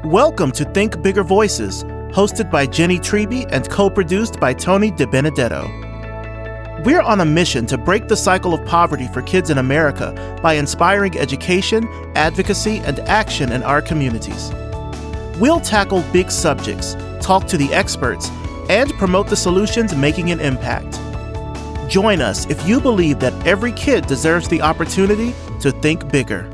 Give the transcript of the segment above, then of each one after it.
Welcome to Think Bigger Voices, hosted by Jennie Treby and co-produced by Tony DiBenedetto. We're on a mission to break the cycle of poverty for kids in America by inspiring education, advocacy, and action in our communities. We'll tackle big subjects, talk to the experts, and promote the solutions making an impact. Join us if you believe that every kid deserves the opportunity to think bigger.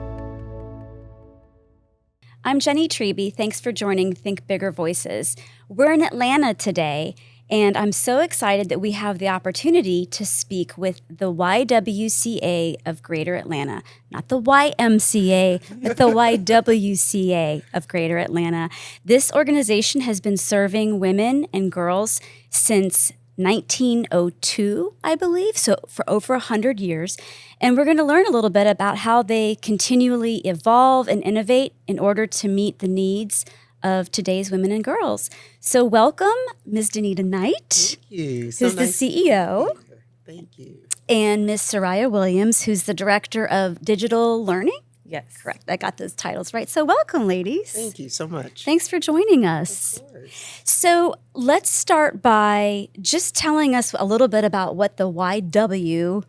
I'm Jennie Treby. Thanks for joining Think Bigger Voices. We're in Atlanta today, and I'm so excited that we have the opportunity to speak with the YWCA of Greater Atlanta. Not the YMCA, but the YWCA of Greater Atlanta. This organization has been serving women and girls since 1902, I believe, so for over 100 years. And we're going to learn a little bit about how they continually evolve and innovate in order to meet the needs of today's women and girls. So welcome, Ms. Danita Knight, Thank you. who's the CEO. Thank you. And Ms. Sooraya Williams, who's the Director of Digital Learning. Yes. Correct. I got those titles right. So welcome, ladies. Thank you so much. Thanks for joining us. Of course. So let's start by just telling us a little bit about what the YW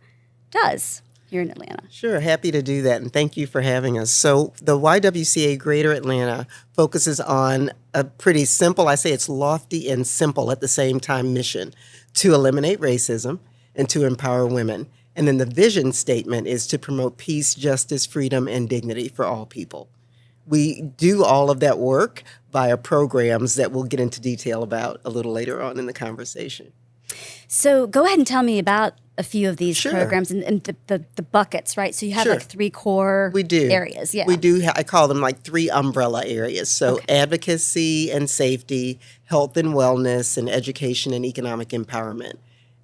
does here in Atlanta. Sure, happy to do that, and thank you for having us. So the YWCA Greater Atlanta focuses on a pretty simple, I say it's lofty and simple at the same time, mission to eliminate racism and to empower women. And then the vision statement is to promote peace, justice, freedom, and dignity for all people. We do all of that work via programs that we'll get into detail about a little later on in the conversation. So go ahead and tell me about a few of these Sure. programs and the buckets, right? So you have Sure. like three core We do. areas. Yeah. We do. I call them like three umbrella areas. So advocacy and safety, health and wellness, and education and economic empowerment.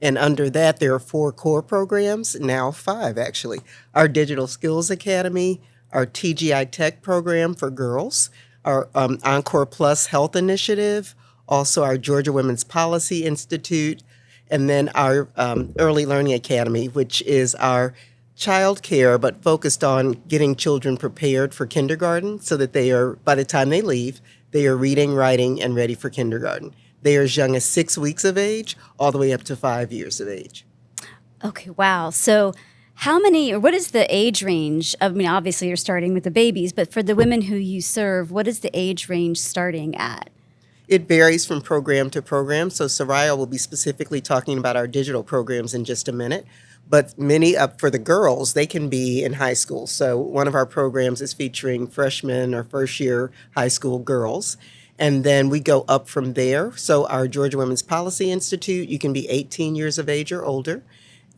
And under that, there are 4 core programs, now 5 actually. Our Digital Skills Academy, our TGI Tech program for girls, our Encore Plus Health Initiative, also our Georgia Women's Policy Institute, and then our Early Learning Academy, which is our child care, but focused on getting children prepared for kindergarten so that they are, by the time they leave, they are reading, writing, and ready for kindergarten. They are as young as 6 weeks of age, all the way up to 5 years of age. Okay, wow. So how many, or what is the age range? I mean, obviously you're starting with the babies, but for the women who you serve, what is the age range starting at? It varies from program to program. So Sooraya will be specifically talking about our digital programs in just a minute. But many for the girls, they can be in high school. So one of our programs is featuring freshmen or first year high school girls. And then we go up from there. So our Georgia Women's Policy Institute, you can be 18 years of age or older.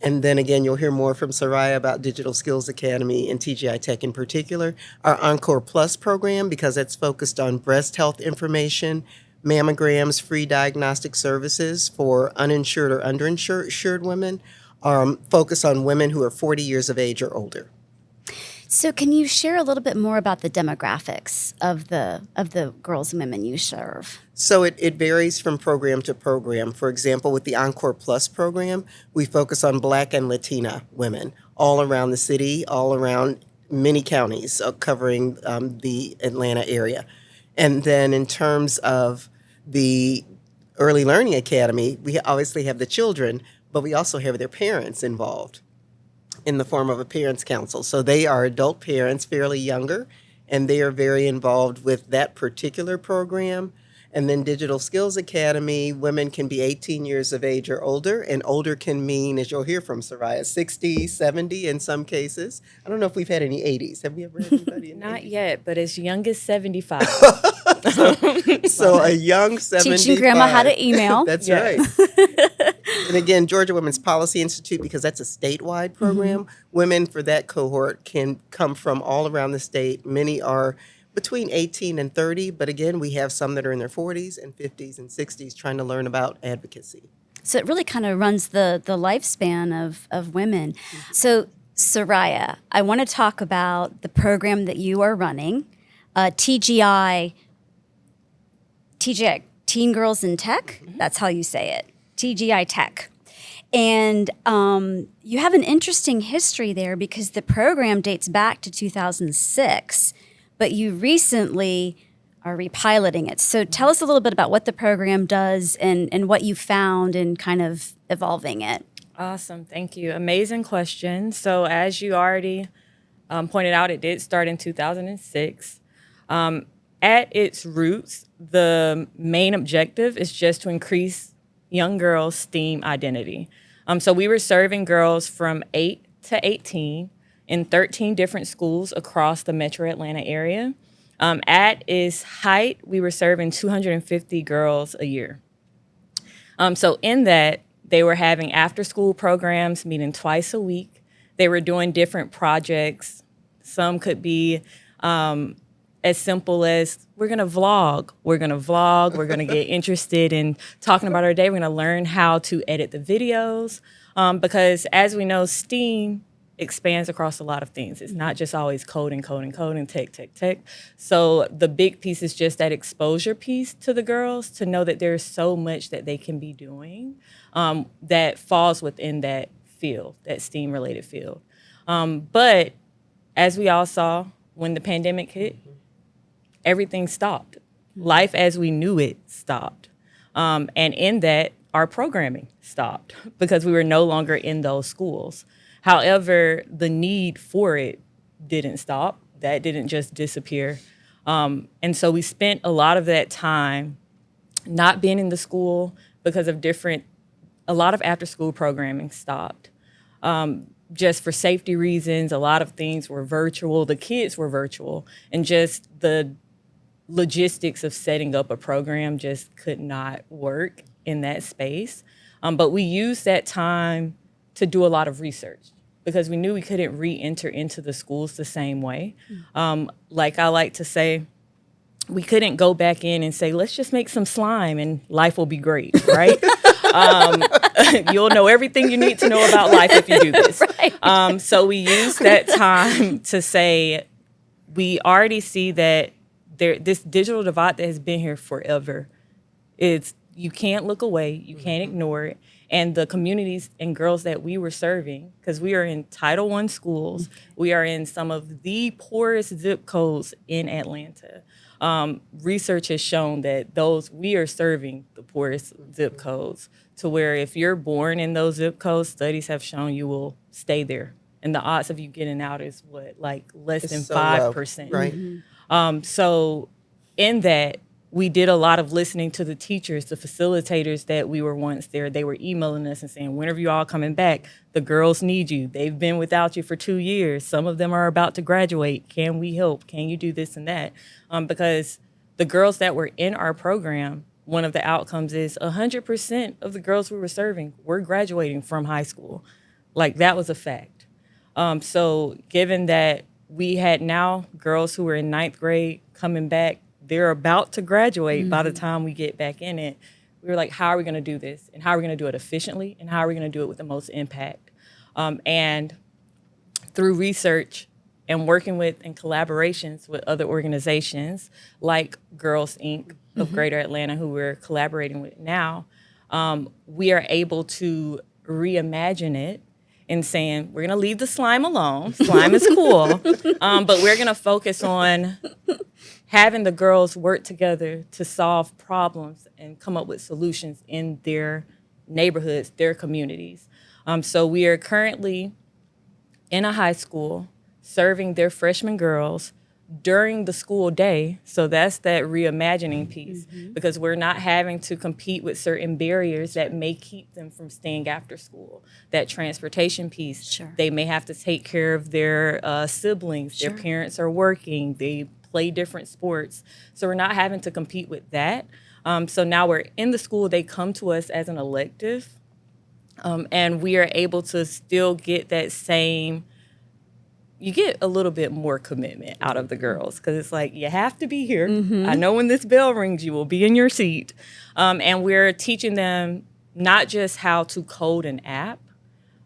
And then again, you'll hear more from Sooraya about Digital Skills Academy and TGI Tech in particular. Our Encore Plus program, because it's focused on breast health information, mammograms, free diagnostic services for uninsured or underinsured women, focus on women who are 40 years of age or older. So can you share a little bit more about the demographics of the girls and women you serve? So it varies from program to program. For example, with the Encore Plus program, we focus on Black and Latina women all around the city, all around many counties, covering the Atlanta area. And then in terms of the Early Learning Academy, we obviously have the children, but we also have their parents involved in the form of a parents' council. So they are adult parents, fairly younger, and they are very involved with that particular program. And then Digital Skills Academy, women can be 18 years of age or older, and older can mean, as you'll hear from Sooraya, 60, 70 in some cases. I don't know if we've had any 80s. Have we ever had anybody in Not 80s? yet, but as young as 75. So a young 75. Teaching grandma how to email. That's Yes. right. And again, Georgia Women's Policy Institute, because that's a statewide program, women for that cohort can come from all around the state. Many are between 18 and 30, but again, we have some that are in their 40s and 50s and 60s trying to learn about advocacy. So it really kind of runs the lifespan of women. So Sooraya, I want to talk about the program that you are running, TGI, Teen Girls in Tech. That's how you say it, TGI Tech. And you have an interesting history there because the program dates back to 2006, but you recently are repiloting it. So tell us a little bit about what the program does and what you found in kind of evolving it. Awesome. Thank you. Amazing question. So as you already pointed out, it did start in 2006. At its roots, the main objective is just to increase young girls' STEAM identity. So we were serving girls from 8 to 18 in 13 different schools across the metro Atlanta area. At its height, we were serving 250 girls a year. So in that, they were having after-school programs, meeting twice a week. They were doing different projects. Some could be as simple as, we're going to vlog. We're going to get interested in talking about our day. We're going to learn how to edit the videos. Because as we know, STEAM expands across a lot of things. It's not just always coding, tech. So the big piece is just that exposure piece to the girls to know that there's so much that they can be doing that falls within that field, that STEAM-related field. But as we all saw, when the pandemic hit, everything stopped. Life as we knew it stopped. And in that, our programming stopped because we were no longer in those schools. However, the need for it didn't stop. That didn't just disappear. And so we spent a lot of that time not being in the school because of a lot of after-school programming stopped. Just for safety reasons, a lot of things were virtual. The kids were virtual. And just the logistics of setting up a program just could not work in that space. But we used that time to do a lot of research because we knew we couldn't re-enter into the schools the same way. Like I like to say, we couldn't go back in and say, let's just make some slime and life will be great, right? You'll know everything you need to know about life if you do this. Right. So we used that time to say, we already see that this digital divide that has been here forever, you can't look away, you can't ignore it. And the communities and girls that we were serving, because we are in Title I schools, we are in some of the poorest zip codes in Atlanta. Research has shown that we are serving the poorest zip codes to where if you're born in those zip codes, studies have shown you will stay there. And the odds of you getting out is less than 5%. Right. So in that, we did a lot of listening to the teachers, the facilitators that we were once there. They were emailing us and saying, when are you all coming back? The girls need you. They've been without you for 2 years. Some of them are about to graduate. Can we help? Can you do this and that? Because the girls that were in our program, one of the outcomes is 100% of the girls we were serving were graduating from high school. That was a fact. So given that we had now girls who were in 9th grade coming back, they're about to graduate by the time we get back in it. We were like, how are we going to do this? And how are we going to do it efficiently? And how are we going to do it with the most impact? And through research and working with and collaborations with other organizations like Girls Inc. of Greater Atlanta, who we're collaborating with now, we are able to reimagine it and saying, we're going to leave the slime alone. Slime is cool. But we're going to focus on having the girls work together to solve problems and come up with solutions in their neighborhoods, their communities. So we are currently in a high school serving their freshman girls during the school day. So that's that reimagining piece, because we're not having to compete with certain barriers that may keep them from staying after school. That transportation piece, Sure. They may have to take care of their siblings. Sure. Their parents are working. They play different sports. So we're not having to compete with that. So now we're in the school. They come to us as an elective, and we are able to still get that same. You get a little bit more commitment out of the girls because it's like, you have to be here. I know when this bell rings, you will be in your seat. And we're teaching them not just how to code an app,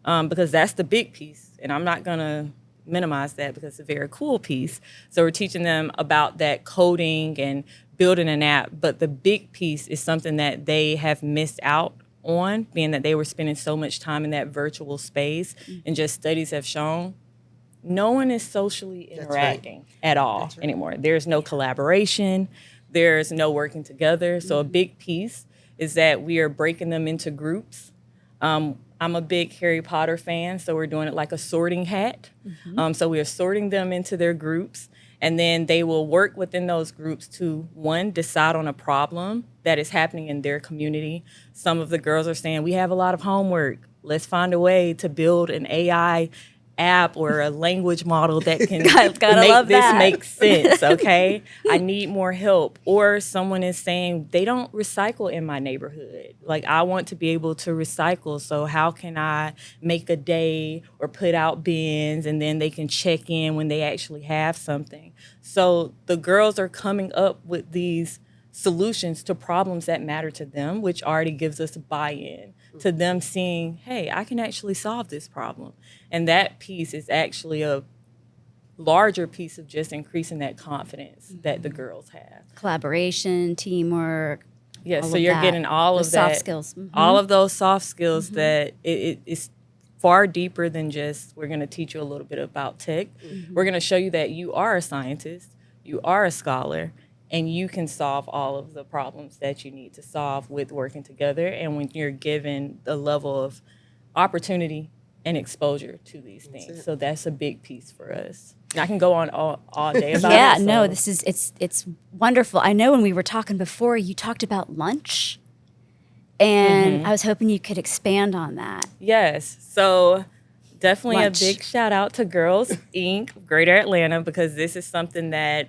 because that's the big piece. And I'm not going to minimize that because it's a very cool piece. So we're teaching them about that coding and building an app. But the big piece is something that they have missed out on, being that they were spending so much time in that virtual space. And just studies have shown no one is socially interacting at all anymore. There's no collaboration. there's no working together. So a big piece is that we are breaking them into groups. I'm a big Harry Potter fan, so we're doing it like a sorting hat. So we are sorting them into their groups, and then they will work within those groups to, one, decide on a problem that is happening in their community. Some of the girls are saying, we have a lot of homework. Let's find a way to build an AI app or a language model that can make this make sense, okay? I need more help. Or someone is saying, they don't recycle in my neighborhood. Like, I want to be able to recycle, so how can I make a day or put out bins, and then they can check in when they actually have something. So the girls are coming up with these solutions to problems that matter to them, which already gives us buy-in to them seeing, hey, I can actually solve this problem. And that piece is actually a larger piece of just increasing that confidence that the girls have. Collaboration, teamwork. Yeah, so you're getting all of that. Soft skills. All of those soft skills that it's far deeper than just, we're going to teach you a little bit about tech. We're going to show you that you are a scientist, you are a scholar, and you can solve all of the problems that you need to solve with working together. And when you're given the level of opportunity and exposure to these things. So that's a big piece for us. And I can go on all day about it. Yeah, no, this is, it's wonderful. I know when we were talking before, you talked about lunch. And I was hoping you could expand on that. Yes. So definitely Lunch. A big shout out to Girls Inc. Greater Atlanta, because this is something that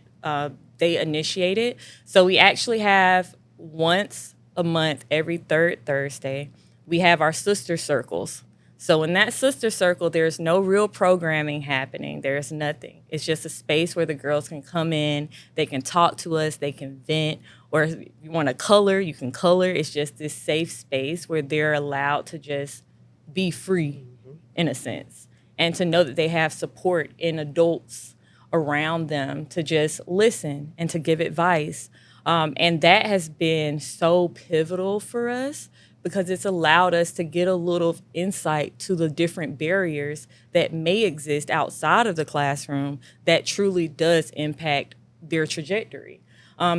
they initiated. So we actually have once a month, every third Thursday, we have our sister circles. So in that sister circle, there's no real programming happening. There's nothing. It's just a space where the girls can come in, they can talk to us, they can vent, or if you want to color, you can color. It's just this safe space where they're allowed to just be free, in a sense, and to know that they have support in adults around them to just listen and to give advice. And that has been so pivotal for us, because it's allowed us to get a little insight to the different barriers that may exist outside of the classroom that truly does impact their trajectory.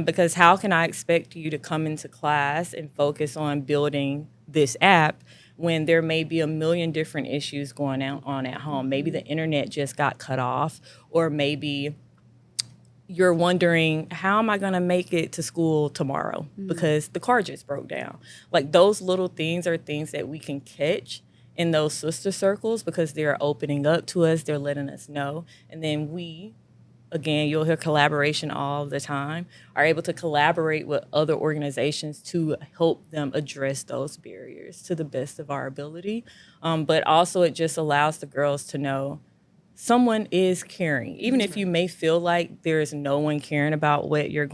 Because how can I expect you to come into class and focus on building this app when there may be a million different issues going on at home? Maybe the internet just got cut off, or maybe you're wondering, how am I going to make it to school tomorrow because the car just broke down? Like, those little things are things that we can catch in those sister circles, because they're opening up to us, they're letting us know. And then we, again, you'll hear collaboration all the time, are able to collaborate with other organizations to help them address those barriers to the best of our ability. But also, it just allows the girls to know someone is caring. Even if you may feel like there is no one caring about what you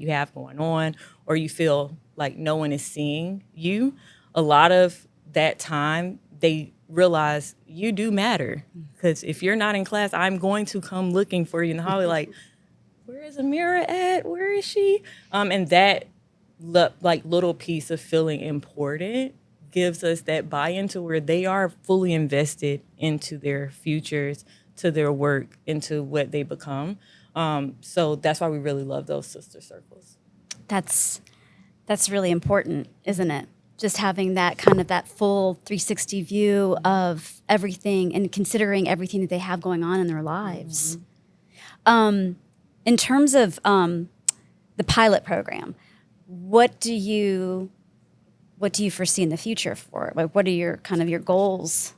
have going on, or you feel like no one is seeing you, a lot of that time they realize you do matter. Because if you're not in class, I'm going to come looking for you in the hallway, like, where is Amira at? Where is she? And that little piece of feeling important gives us that buy-in to where they are fully invested into their futures, to their work, into what they become. So that's why we really love those sister circles. That's really important, isn't it? Just having that kind of that full 360 view of everything and considering everything that they have going on in their lives. In terms of the pilot program, what do you foresee in the future for it? Like, what are your goals?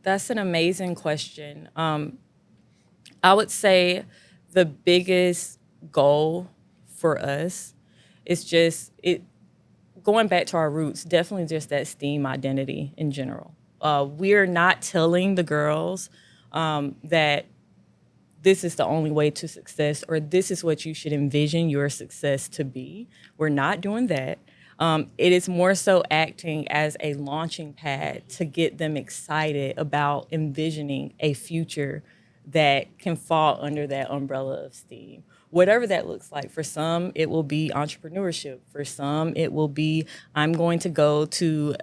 That's an amazing question. I would say the biggest goal for us is just going back to our roots, definitely just that STEAM identity in general. We're not telling the girls that this is the only way to success, or this is what you should envision your success to be. We're not doing that. It is more so acting as a launching pad to get them excited about envisioning a future that can fall under that umbrella of STEAM. Whatever that looks like. For some, it will be entrepreneurship. For some, it will be, I'm going to go to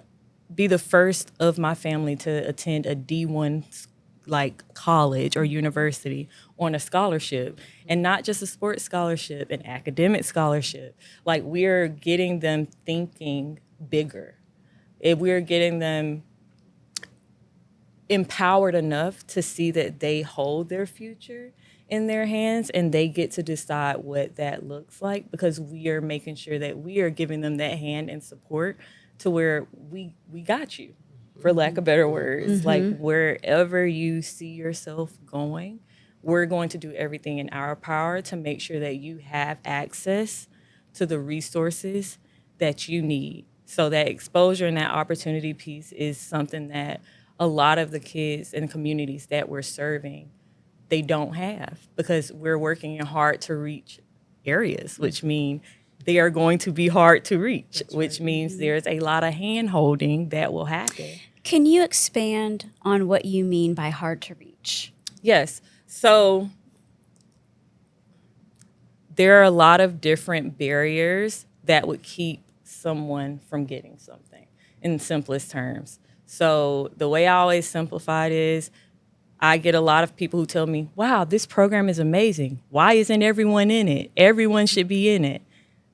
be the first of my family to attend a D1 like college or university on a scholarship, and not just a sports scholarship, an academic scholarship. Like, we're getting them thinking bigger. We're getting them empowered enough to see that they hold their future in their hands and they get to decide what that looks like, because we are making sure that we are giving them that hand and support to where we got you, for lack of better words. Like, wherever you see yourself going, we're going to do everything in our power to make sure that you have access to the resources that you need. So that exposure and that opportunity piece is something that a lot of the kids and communities that we're serving, they don't have, because we're working in hard to reach areas, which mean they are going to be hard to reach, which means there's a lot of hand holding that will happen. Can you expand on what you mean by hard to reach? Yes. So there are a lot of different barriers that would keep someone from getting something, in simplest terms. So the way I always simplify it is, I get a lot of people who tell me, wow, this program is amazing. Why isn't everyone in it? Everyone should be in it.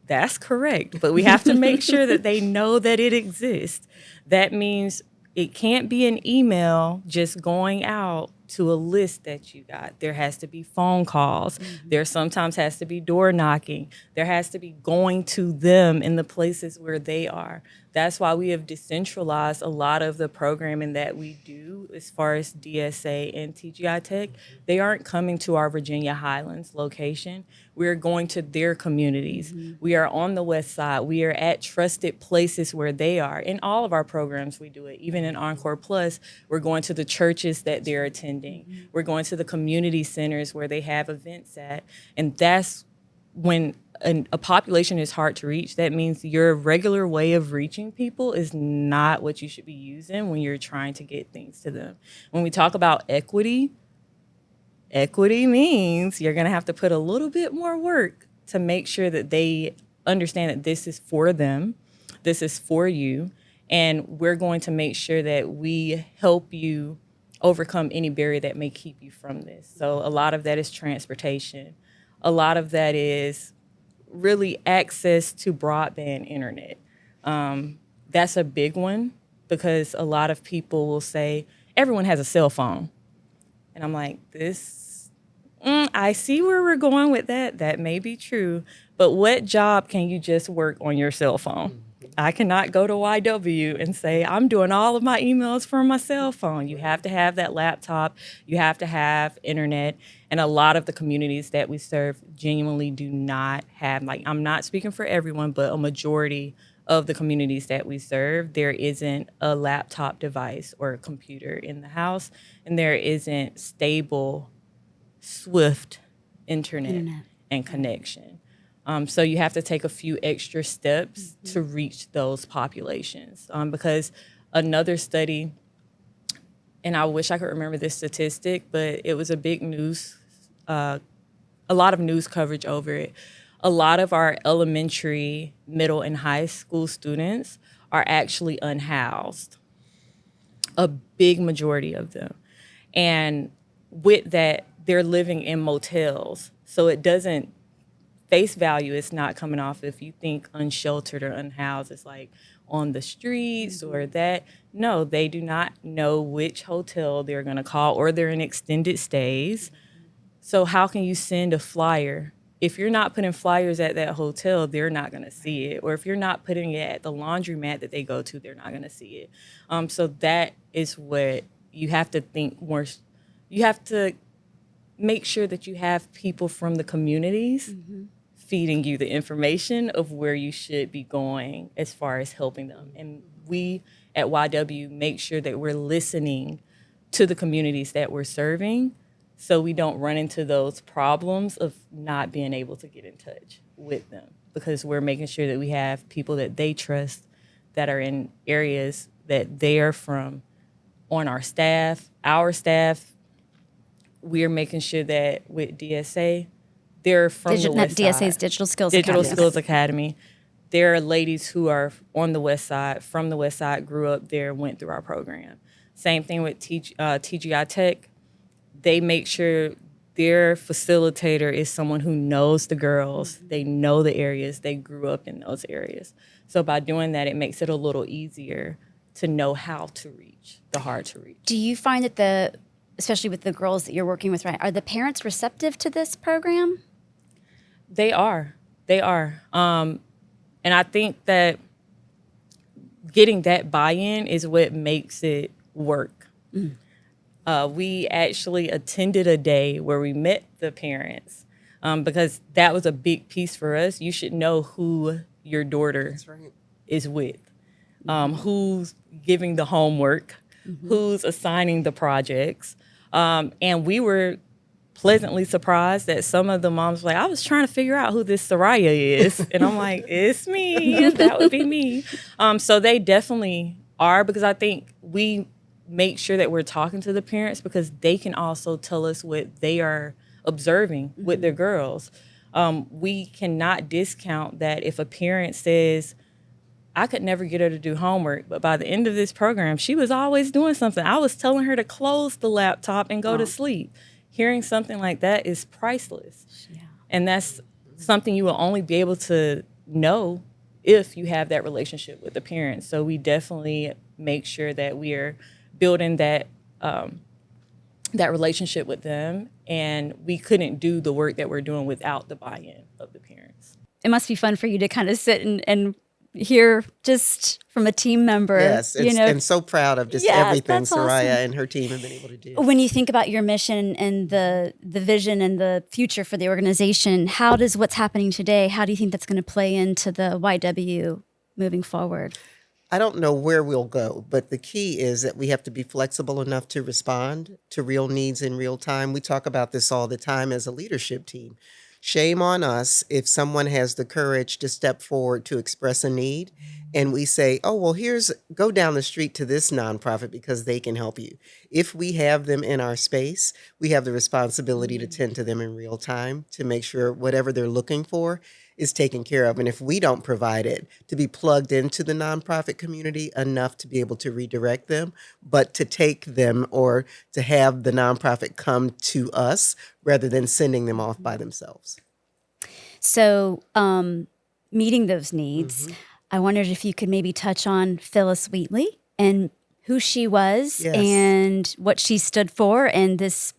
That's correct, but we have to make sure that they know that it exists. That means it can't be an email just going out to a list that you got. There has to be phone calls. There sometimes has to be door knocking. There has to be going to them in the places where they are. That's why we have decentralized a lot of the programming that we do as far as DSA and TGI Tech. They aren't coming to our Virginia Highlands location. We're going to their communities. We are on the West Side. We are at trusted places where they are. In all of our programs, we do it. Even in Encore Plus, we're going to the churches that they're attending. We're going to the community centers where they have events at. And that's when a population is hard to reach. That means your regular way of reaching people is not what you should be using when you're trying to get things to them. When we talk about equity means you're going to have to put a little bit more work to make sure that they understand that this is for them, this is for you, and we're going to make sure that we help you overcome any barrier that may keep you from this. So a lot of that is transportation. A lot of that is really access to broadband internet. That's a big one, because a lot of people will say, everyone has a cell phone. And I'm like, I see where we're going with that. That may be true. But what job can you just work on your cell phone? I cannot go to YW and say, I'm doing all of my emails from my cell phone. You have to have that laptop. You have to have internet. And a lot of the communities that we serve genuinely do not have, like, I'm not speaking for everyone, but a majority of the communities that we serve, there isn't a laptop device or a computer in the house, and there isn't stable, swift internet. And connection. So you have to take a few extra steps to reach those populations. Because another study, and I wish I could remember this statistic, but it was a big news, a lot of news coverage over it. A lot of our elementary, middle, and high school students are actually unhoused, a big majority of them. And with that, they're living in motels. So it doesn't, face value is not coming off if you think unsheltered or unhoused. It's like on the streets or that. No, they do not know which hotel they're going to call, or they're in extended stays. So how can you send a flyer? If you're not putting flyers at that hotel, they're not going to see it. Or if you're not putting it at the laundromat that they go to, they're not going to see it. So that is what you have to think more. You have to make sure that you have people from the communities feeding you the information of where you should be going as far as helping them. And we at YW make sure that we're listening to the communities that we're serving, so we don't run into those problems of not being able to get in touch with them, because we're making sure that we have people that they trust that are in areas that they are from on our staff. We're making sure that with DSA, they're from the West Side. DSA's Digital Skills Digital Academy. Skills Academy. There are ladies who are on the West Side, from the West Side, grew up there, went through our program. Same thing with TGI Tech. they make sure their facilitator is someone who knows the girls. They know the areas. They grew up in those areas. So by doing that, it makes it a little easier to know how to reach the hard to reach. Do you find that especially with the girls that you're working with, right, are the parents receptive to this program? They are. And I think that getting that buy-in is what makes it work. We actually attended a day where we met the parents because that was a big piece for us. You should know who your daughter is with, who's giving the homework, who's assigning the projects. And we were pleasantly surprised that some of the moms were like, I was trying to figure out who this Sooraya is. And I'm like, it's me. That would be me. So they definitely are, because I think we make sure that we're talking to the parents because they can also tell us what they are observing with their girls. We cannot discount that if a parent says, I could never get her to do homework, but by the end of this program, she was always doing something. I was telling her to close the laptop and go to sleep. Hearing something like that is priceless. Yeah. And that's something you will only be able to know if you have that relationship with the parents. So we definitely make sure that we are building that that relationship with them, and we couldn't do the work that we're doing without the buy-in of the parents. It must be fun for you to kind of sit and hear just from a team member. Yes, and so proud of just everything Sooraya and her team have been able to do. When you think about your mission and the vision and the future for the organization, how does what's happening today, how do you think that's going to play into the YW moving forward? I don't know where we'll go, but the key is that we have to be flexible enough to respond to real needs in real time. We talk about this all the time as a leadership team. Shame on us if someone has the courage to step forward to express a need and we say, oh, well, go down the street to this nonprofit because they can help you. If we have them in our space, we have the responsibility to tend to them in real time to make sure whatever they're looking for is taken care of. And if we don't provide it, to be plugged into the nonprofit community enough to be able to redirect them, but to take them or to have the nonprofit come to us rather than sending them off by themselves. So meeting those needs, I wondered if you could maybe touch on Phillis Wheatley and who she was and what she stood for and this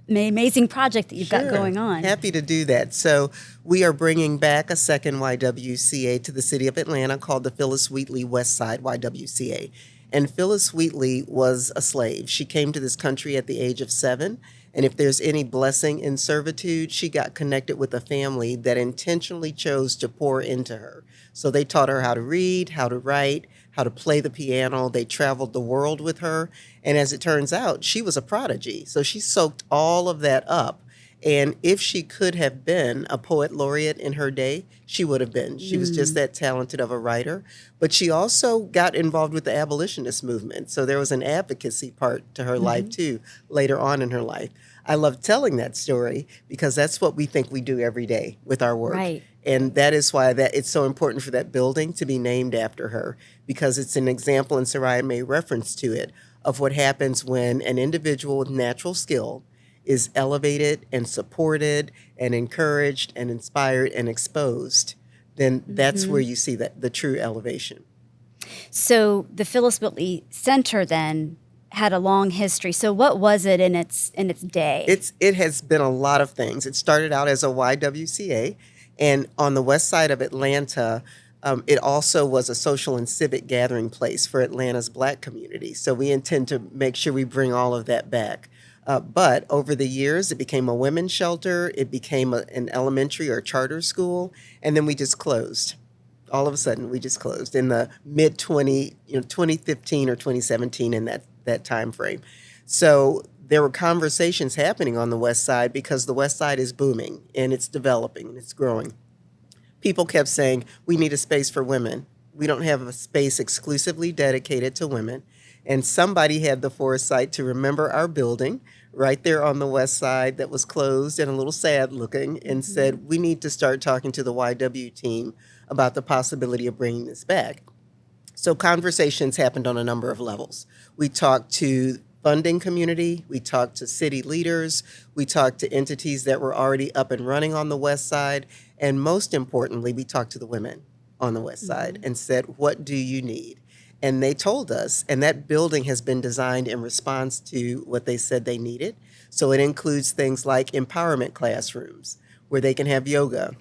amazing project that you've got going on. Happy to do that. So we are bringing back a second YWCA to the city of Atlanta called the Phillis Wheatley West Side YWCA. And Phillis Wheatley was a slave. She came to this country at the age of 7. And if there's any blessing in servitude, she got connected with a family that intentionally chose to pour into her. So they taught her how to read, how to write, how to play the piano. They traveled the world with her. And as it turns out, she was a prodigy. So she soaked all of that up. And if she could have been a poet laureate in her day, she would have been. She was just that talented of a writer. But she also got involved with the abolitionist movement. So there was an advocacy part to her life, too, later on in her life. I love telling that story because that's what we think we do every day with our work. Right. And that is why it's so important for that building to be named after her, because it's an example, and Sooraya made reference to it, of what happens when an individual with natural skill is elevated and supported and encouraged and inspired and exposed, then that's where you see the true elevation. So the Phillis Wheatley Center then had a long history. So what was it in its day? It has been a lot of things. It started out as a YWCA, and on the west side of Atlanta, it also was a social and civic gathering place for Atlanta's Black community. So we intend to make sure we bring all of that back. But over the years, it became a women's shelter. It became an elementary or charter school, and then we just closed. All of a sudden, we just closed in the mid-2015 or 2017 in that time frame. So there were conversations happening on the West Side because the West Side is booming and it's developing and it's growing. People kept saying, we need a space for women. We don't have a space exclusively dedicated to women. And somebody had the foresight to remember our building right there on the West Side that was closed and a little sad looking and said, we need to start talking to the YW team about the possibility of bringing this back. So conversations happened on a number of levels. We talked to funding community. We talked to city leaders. We talked to entities that were already up and running on the West Side. And most importantly, we talked to the women on the West Side and said, what do you need? And they told us, and that building has been designed in response to what they said they needed. So it includes things like empowerment classrooms where they can have yoga,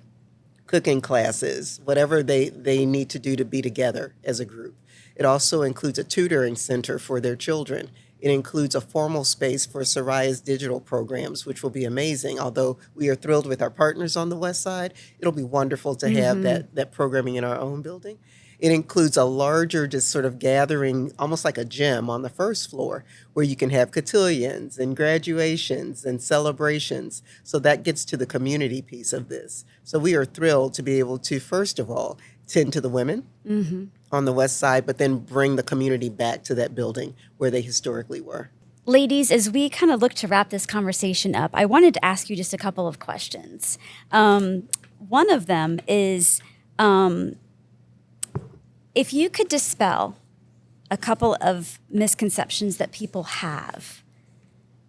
cooking classes, whatever they need to do to be together as a group. It also includes a tutoring center for their children. It includes a formal space for Sooraya's digital programs, which will be amazing. Although we are thrilled with our partners on the West Side, it'll be wonderful to have that programming in our own building. It includes a larger just sort of gathering, almost like a gym on the first floor, where you can have cotillions and graduations and celebrations. So that gets to the community piece of this. So we are thrilled to be able to, first of all, tend to the women on the West Side, but then bring the community back to that building where they historically were. Ladies, as we kind of look to wrap this conversation up, I wanted to ask you just a couple of questions. One of them is, if you could dispel a couple of misconceptions that people have,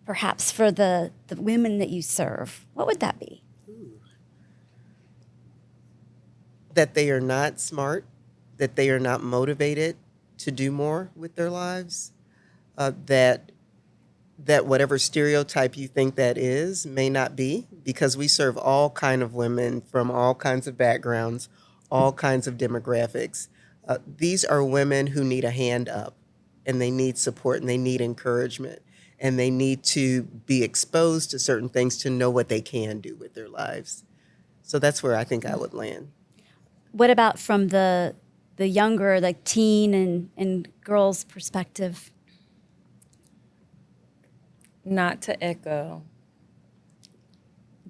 perhaps for the women that you serve, what would that be? That they are not smart, that they are not motivated to do more with their lives, that whatever stereotype you think that is may not be, because we serve all kind of women from all kinds of backgrounds, all kinds of demographics. These are women who need a hand up, and they need support, and they need encouragement, and they need to be exposed to certain things to know what they can do with their lives. So that's where I think I would land. What about from the younger, like teen and girls' perspective? Not to echo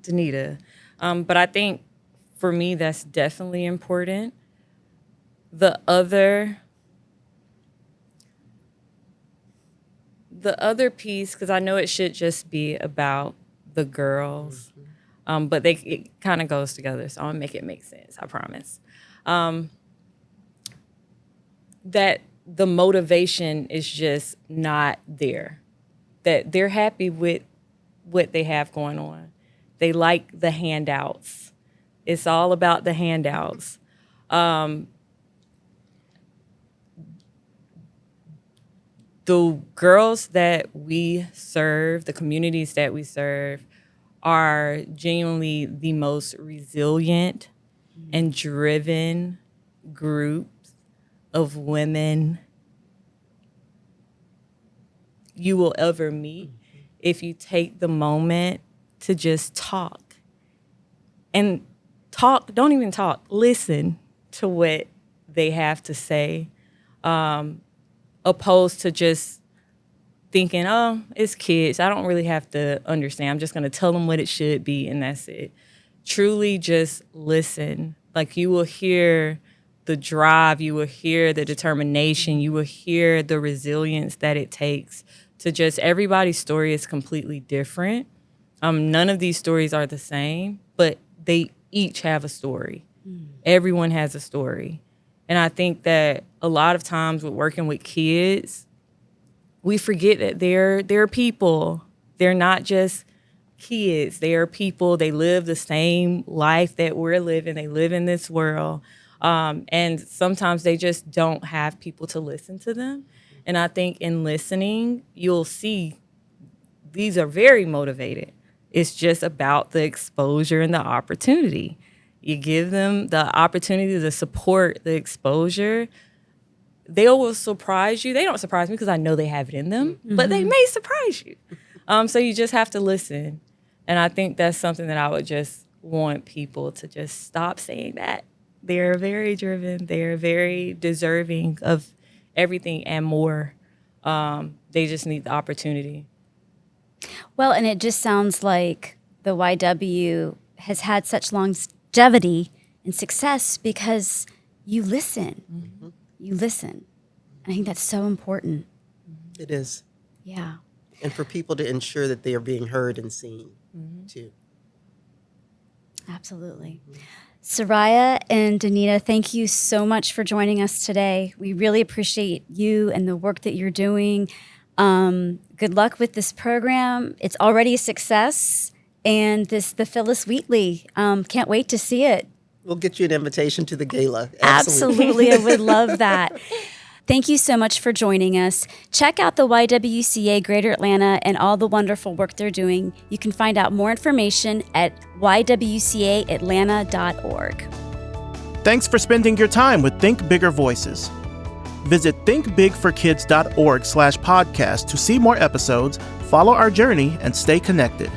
Danita, but I think for me that's definitely important. The other piece, because I know it should just be about the girls, but it kind of goes together, so I'll make it make sense, I promise. That the motivation is just not there. That they're happy with what they have going on. They like the handouts. It's all about the handouts. The girls that we serve, the communities that we serve, are genuinely the most resilient and driven groups of women you will ever meet if you take the moment to just talk. And talk, don't even talk, listen to what they have to say, opposed to just thinking, oh, it's kids, I don't really have to understand. I'm just going to tell them what it should be, and that's it. Truly just listen. Like, you will hear the drive, you will hear the determination, you will hear the resilience that it takes to just, everybody's story is completely different. None of these stories are the same, but they each have a story. Everyone has a story. And I think that a lot of times with working with kids, we forget that they're people. They're not just kids. They are people. They live the same life that we're living. They live in this world. And sometimes they just don't have people to listen to them. And I think in listening, you'll see these are very motivated. It's just about the exposure and the opportunity. You give them the opportunity, the support, the exposure. They will surprise you. They don't surprise me because I know they have it in them, but they may surprise you. So you just have to listen. And I think that's something that I would just want people to just stop saying that. They're very driven. They're very deserving of everything and more. They just need the opportunity. Well, and it just sounds like the YW has had such longevity and success because you listen. You listen. I think that's so important. It is. Yeah. And for people to ensure that they are being heard and seen, too. Absolutely. Sooraya and Danita, thank you so much for joining us today. We really appreciate you and the work that you're doing. Good luck with this program. It's already a success. And the Phillis Wheatley, can't wait to see it. We'll get you an invitation to the gala. Absolutely. I would love that. Thank you so much for joining us. Check out the YWCA Greater Atlanta and all the wonderful work they're doing. You can find out more information at ywcaatlanta.org. Thanks for spending your time with Think Bigger Voices. Visit thinkbigforkids.org/podcast to see more episodes, follow our journey, and stay connected.